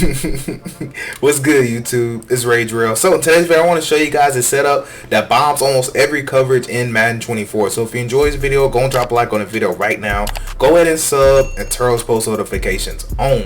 What's good, YouTube? It's Ray Drill. So in today's video, I want to show you guys a setup that bombs almost every coverage in Madden 24. So if you enjoy this video, go and drop a like on the video right now. Go ahead and sub and turn those post notifications on.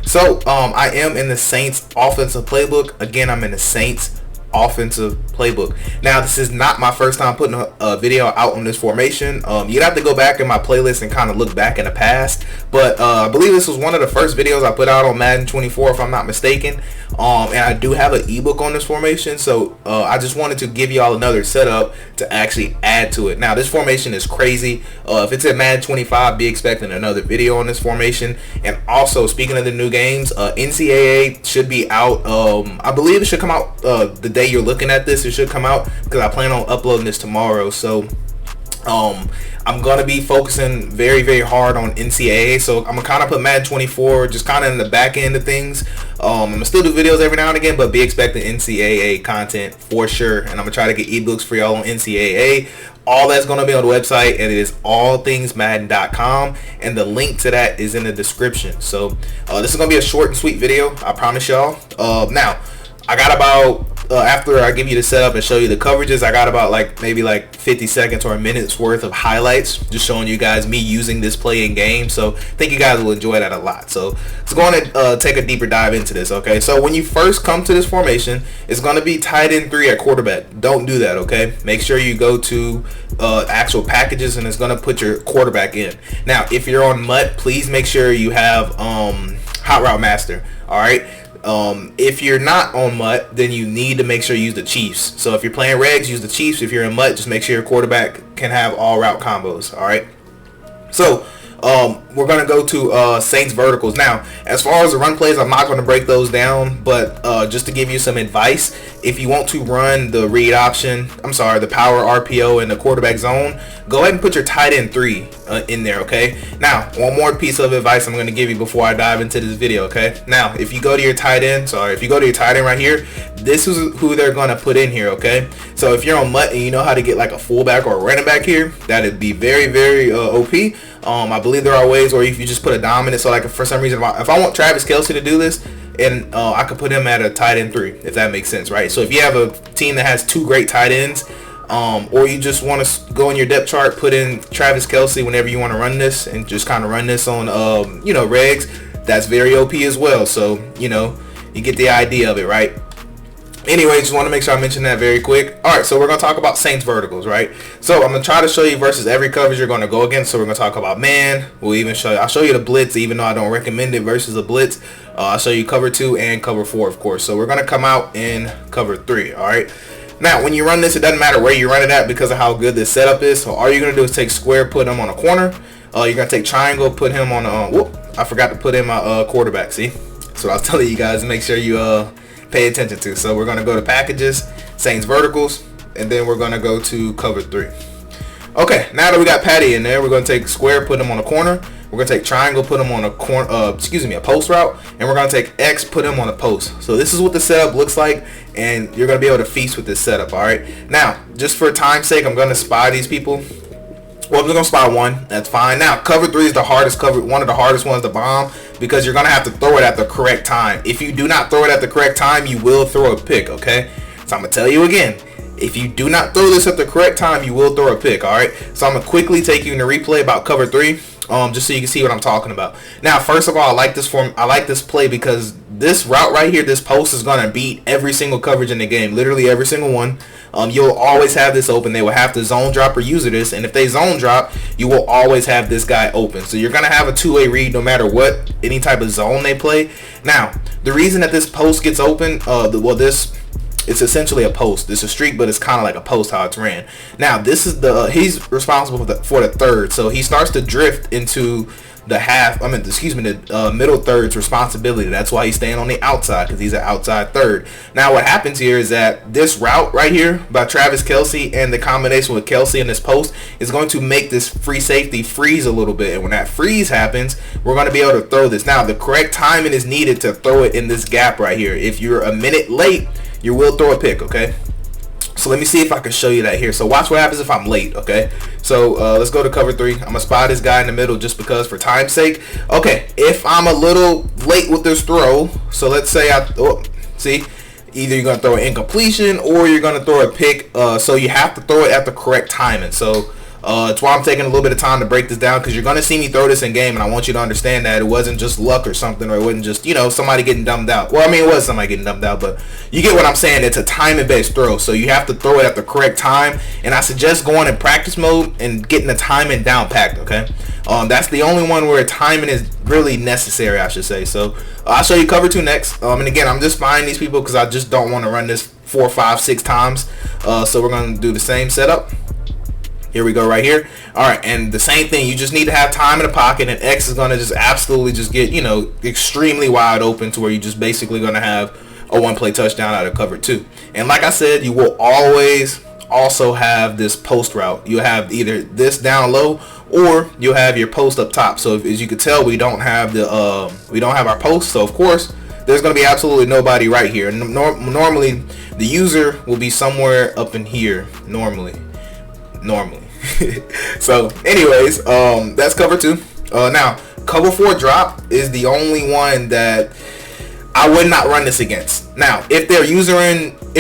So I am in the Saints offensive playbook. Again, I'm in the Saints offensive playbook. Now, this is not my first time putting a video out on this formation. You'd have to go back in my playlist and kind of look back in the past, but I believe this was one of the first videos I put out on Madden 24, if I'm not mistaken. And I do have an ebook on this formation, so I just wanted to give y'all another setup to actually add to it. Now, this formation is crazy. If it's at Madden 25, be expecting another video on this formation. And also, speaking of the new games, NCAA should be out. I believe it should come out the day you're looking at this. It should come out because I plan on uploading this tomorrow. So I'm gonna be focusing very hard on NCAA, so I'm gonna kind of put Madden 24 just kind of in the back end of things. I'm gonna still do videos every now and again, but be expecting NCAA content for sure. And I'm gonna try to get ebooks for y'all on NCAA. All that's going to be on the website, and it is allthingsmadden.com, and the link to that is in the description. So this is going to be a short and sweet video, I promise y'all. Now, I got about after I give you the setup and show you the coverages, I got about maybe 50 seconds or a minute's worth of highlights, just showing you guys me using this play in game. So I think you guys will enjoy that a lot. So let's go on and take a deeper dive into this. Okay, so when you first come to this formation, it's going to be tight end 3 at quarterback. Don't do that. Okay, make sure you go to actual packages, and it's going to put your quarterback in. Now, if you're on MUT, please make sure you have Hot Route Master. All right. If you're not on MUT, then you need to make sure you use the Chiefs. So if you're playing regs, use the Chiefs. If you're in MUT, just make sure your quarterback can have all route combos. All right. So we're going to go to Saints verticals. Now, as far as the run plays, I'm not going to break those down, but just to give you some advice, if you want to run the read option, the power RPO in the quarterback zone, go ahead and put your tight end 3 in there, okay? Now, one more piece of advice I'm going to give you before I dive into this video, okay? Now, if you go to your tight end, right here, this is who they're going to put in here, okay? So if you're on MUT and you know how to get a fullback or a running back here, that'd be very OP. I believe there are ways where if you just put a dominant, so for some reason, if I want Travis Kelce to do this, and I could put him at a tight end 3, if that makes sense, right? So if you have a team that has 2 great tight ends, or you just want to go in your depth chart, put in Travis Kelce whenever you want to run this, and just kind of run this on regs, that's very OP as well. So you get the idea of it, right? Anyway, just want to make sure I mention that very quick. Alright, so we're going to talk about Saints verticals, right? So I'm going to try to show you versus every coverage you're going to go against. So we're going to talk about man. I'll show you the blitz, even though I don't recommend it versus a blitz. I'll show you cover 2 and cover 4, of course. So we're going to come out in cover 3, alright? Now, when you run this, it doesn't matter where you run it at because of how good this setup is. So all you're going to do is take square, put him on a corner. You're going to take triangle, put him on I forgot to put in my quarterback, see? So I was telling you guys, make sure you pay attention to. So we're going to go to packages, Saints verticals, and then we're going to go to cover 3. Okay, now that we got Patty in there, we're going to take square, put him on a corner. We're going to take triangle, put him on a a post route, and we're going to take X, put him on a post. So this is what the setup looks like, and you're going to be able to feast with this setup, all right? Now, just for time's sake, I'm going to spy these people. Well, I'm just going to spy 1. That's fine. Now, cover 3 is the hardest cover, one of the hardest ones to bomb, because you're going to have to throw it at the correct time. If you do not throw it at the correct time, you will throw a pick, okay? So I'm going to tell you again. If you do not throw this at the correct time, you will throw a pick, all right? So I'm going to quickly take you in the replay about cover 3, just so you can see what I'm talking about. Now, first of all, I like this play because this route right here, this post is going to beat every single coverage in the game, literally every single one. You'll always have this open. They will have to zone drop or user this, and if they zone drop, you will always have this guy open. So you're going to have a two-way read no matter what, any type of zone they play. Now, the reason that this post gets open, it's essentially a post. It's a streak, but it's kind of like a post how it's ran. Now, this is he's responsible for the third, so he starts to drift into the middle third's responsibility. That's why he's staying on the outside, because he's an outside third. Now, what happens here is that this route right here by Travis Kelce and the combination with Kelce in this post is going to make this free safety freeze a little bit. And when that freeze happens, we're going to be able to throw this. Now, the correct timing is needed to throw it in this gap right here. If you're a minute late, you will throw a pick, okay? So let me see if I can show you that here. So watch what happens if I'm late, okay? So let's go to cover 3. I'm gonna spy this guy in the middle just because for time's sake. Okay, if I'm a little late with this throw, so let's say see, either you're gonna throw an incompletion or you're gonna throw a pick. So you have to throw it at the correct timing. So it's why I'm taking a little bit of time to break this down, because you're going to see me throw this in game, and I want you to understand that it wasn't just luck or something, or it wasn't just, you know, somebody getting dumbed out. Well, I mean, it was somebody getting dumbed out, but you get what I'm saying. It's a timing-based throw, so you have to throw it at the correct time, and I suggest going in practice mode and getting the timing down packed, okay? That's the only one where timing is really necessary, I should say. So I'll show you cover 2 next. And again, I'm just spying these people because I just don't want to run this 4, 5, 6 times. So we're going to do the same setup. Here we go right here. All right, and the same thing. You just need to have time in the pocket, and X is going to just absolutely just get, you know, extremely wide open to where you're just basically going to have a one-play touchdown out of cover 2. And like I said, you will always also have this post route. You have either this down low or you'll have your post up top. So as you can tell, we don't have our post. So of course, there's going to be absolutely nobody right here. Normally, the user will be somewhere up in here. Normally. So anyways, that's cover 2. Now cover 4 drop is the only one that I would not run this against. Now if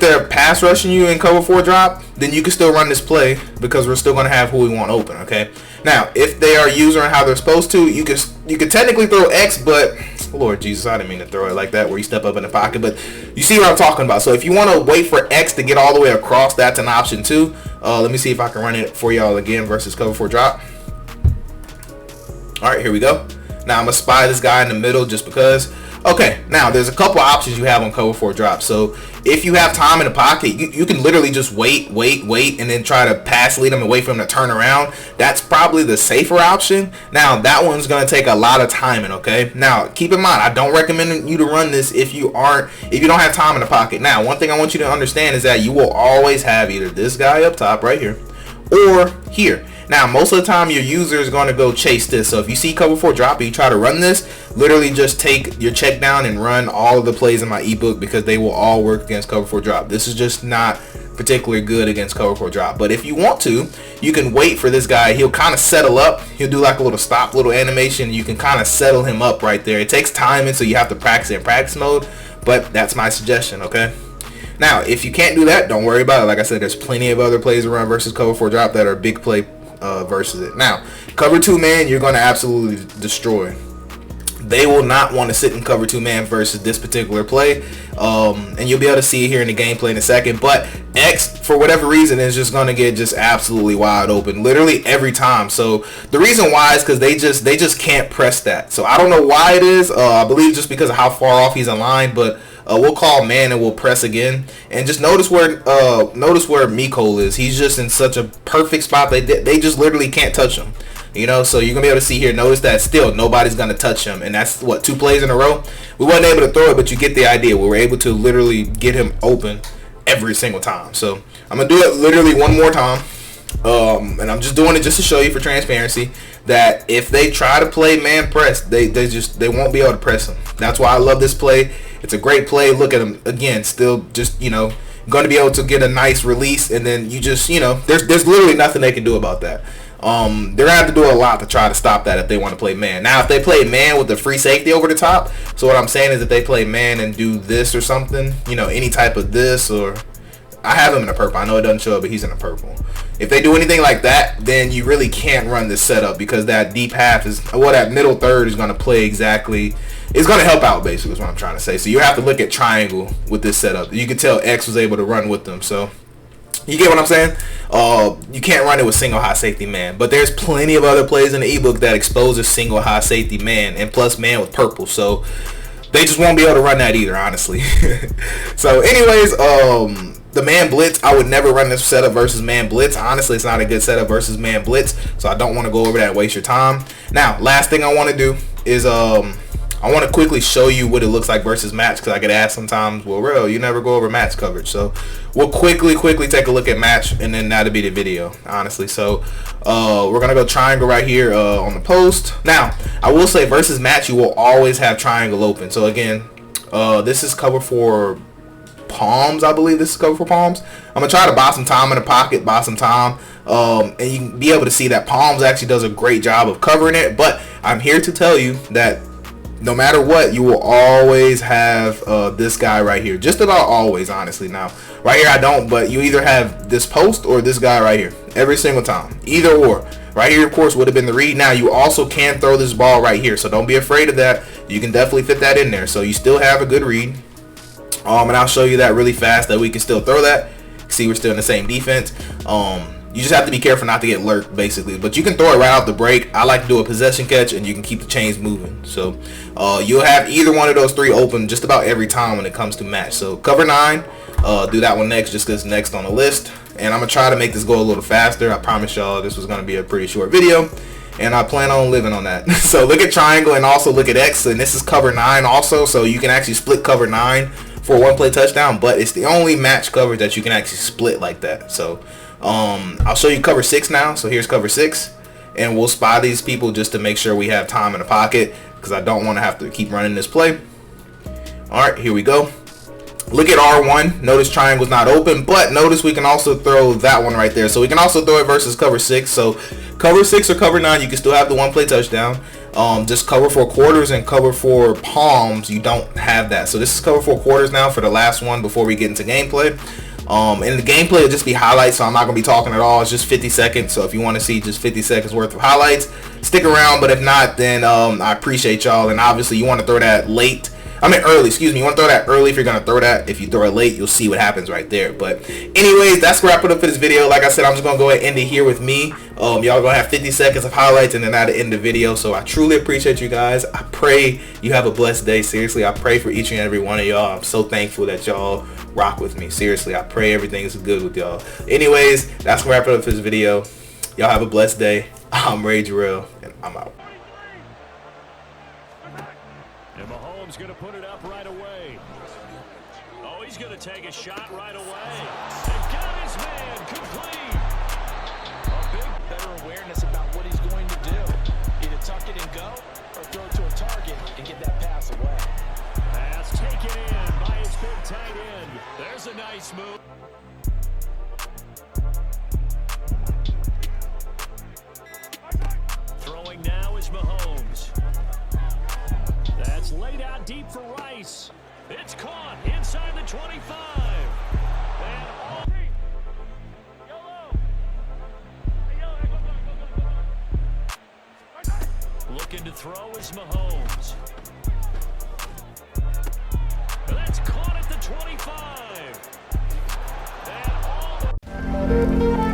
they're pass rushing you in cover 4 drop, then you can still run this play because we're still going to have who we want open, okay? Now if they are using how they're supposed to, you can technically throw X, but Lord Jesus, I didn't mean to throw it like that where you step up in the pocket, but you see what I'm talking about. So if you want to wait for X to get all the way across, that's an option too. Let me see if I can run it for y'all again versus cover 4 drop. All right, here we go. Now I'm gonna spy this guy in the middle just because. Okay, now there's a couple options you have on cover 4 drop. So if you have time in the pocket, you can literally just wait, and then try to pass lead them and wait for them to turn around. That's probably the safer option. Now that one's gonna take a lot of timing. Okay. Now keep in mind, I don't recommend you to run this if you don't have time in the pocket. Now one thing I want you to understand is that you will always have either this guy up top right here or here. Now, most of the time, your user is going to go chase this. So if you see cover 4 drop and you try to run this, literally just take your check down and run all of the plays in my ebook because they will all work against cover 4 drop. This is just not particularly good against cover 4 drop. But if you want to, you can wait for this guy. He'll kind of settle up. He'll do like a little stop, little animation. You can kind of settle him up right there. It takes time, and so you have to practice in practice mode. But that's my suggestion, okay? Now, if you can't do that, don't worry about it. Like I said, there's plenty of other plays around versus cover 4 drop that are big play versus it. Now, cover 2 man, you're going to absolutely destroy. They will not want to sit in cover 2 man versus this particular play, and you'll be able to see it here in the gameplay in a second. But X, for whatever reason, is just going to get just absolutely wide open, literally every time. So the reason why is because they just can't press that. So I don't know why it is. I believe just because of how far off he's in line, but we'll call man and we'll press again, and just notice where Miko is. He's just in such a perfect spot. They just literally can't touch him, you know. So you're gonna be able to see here. Notice that still nobody's gonna touch him, and that's what, 2 plays in a row. We wasn't able to throw it, but you get the idea. We were able to literally get him open every single time. So I'm gonna do it literally one more time, and I'm just doing it just to show you for transparency that if they try to play man press, they won't be able to press him. That's why I love this play. It's a great play. Look at him again, still just, you know, going to be able to get a nice release, and then you just, you know, there's literally nothing they can do about that. They're gonna have to do a lot to try to stop that if they want to play man. Now, if they play man with the free safety over the top, so what I'm saying is if they play man and do this or something, you know, any type of this, or I have him in a purple. I know it doesn't show it, but he's in a purple. If they do anything like that, then you really can't run this setup because that deep half is, well, that middle third is going to play exactly. It's going to help out, basically, is what I'm trying to say. So you have to look at triangle with this setup. You can tell X was able to run with them. So you get what I'm saying? You can't run it with single high safety man. But there's plenty of other plays in the ebook that exposes single high safety man and plus man with purple. So they just won't be able to run that either, honestly. So anyways, the man blitz, I would never run this setup versus man blitz. Honestly, it's not a good setup versus man blitz, so I don't want to go over that and waste your time. Now, last thing I want to do is I want to quickly show you what it looks like versus match, because I get asked sometimes, well, Real, you never go over match coverage. So we'll quickly take a look at match, and then that'll be the video, honestly. So we're going to go triangle right here on the post. Now, I will say versus match, you will always have triangle open. So again, this is cover for palms. I believe this is cover for palms. I'm gonna try to buy some time in the pocket, buy some time, and you can be able to see that palms actually does a great job of covering it. But I'm here to tell you that no matter what, you will always have this guy right here. Just about always, honestly. Now, right here I don't, but you either have this post or this guy right here every single time. Either or. Right here, of course, would have been the read. Now, you also can throw this ball right here, so don't be afraid of that. You can definitely fit that in there. So you still have a good read. And I'll show you that really fast that we can still throw that. See, we're still in the same defense. You just have to be careful not to get lurked, basically. But you can throw it right off the break. I like to do a possession catch, and you can keep the chains moving. So you'll have either one of those three open just about every time when it comes to match. So cover 9. Do that one next, just because next on the list. And I'm going to try to make this go a little faster. I promise y'all this was going to be a pretty short video. And I plan on living on that. So look at triangle and also look at X. And this is cover 9 also. So you can actually split cover 9 for a one-play touchdown. But it's the only match coverage that you can actually split like that. So I'll show you cover 6 now. So here's cover 6. And we'll spy these people just to make sure we have time in the pocket. Because I don't want to have to keep running this play. Alright, here we go. Look at R1. Notice triangle's not open, but notice we can also throw that one right there. So we can also throw it versus cover 6. So cover 6 or cover 9, you can still have the one play touchdown. Just cover 4 quarters and cover 4 palms, you don't have that. So this is cover 4 quarters now for the last one before we get into gameplay. And the gameplay will just be highlights, so I'm not going to be talking at all. It's just 50 seconds. So if you want to see just 50 seconds worth of highlights, stick around. But if not, then I appreciate y'all. And obviously you want to throw that late. Early, excuse me. You want to throw that early if you're going to throw that. If you throw it late, you'll see what happens right there. But anyways, that's where I put up for this video. Like I said, I'm just going to go ahead and end it here with me. Y'all going to have 50 seconds of highlights and then that'll end the video. So I truly appreciate you guys. I pray you have a blessed day. Seriously, I pray for each and every one of y'all. I'm so thankful that y'all rock with me. Seriously, I pray everything is good with y'all. Anyways, that's where I put up for this video. Y'all have a blessed day. I'm Rage Real, and I'm out. And Mahomes going to put it up right away. Oh, he's going to take a shot right away. And got his man complete. A big, better awareness about what he's going to do. Either tuck it and go, or throw it to a target and get that pass away. Pass taken in by his big tight end. There's a nice move. Throwing now is Mahomes. That's laid out deep for Rice. It's caught inside the 25. And all looking to throw is Mahomes. That's caught at the 25. And all